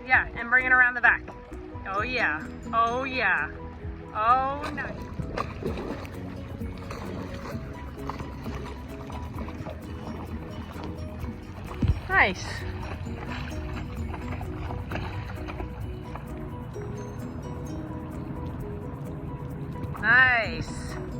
Yeah, and bring it around the back. Oh yeah, oh yeah. Oh, nice. Nice. Nice.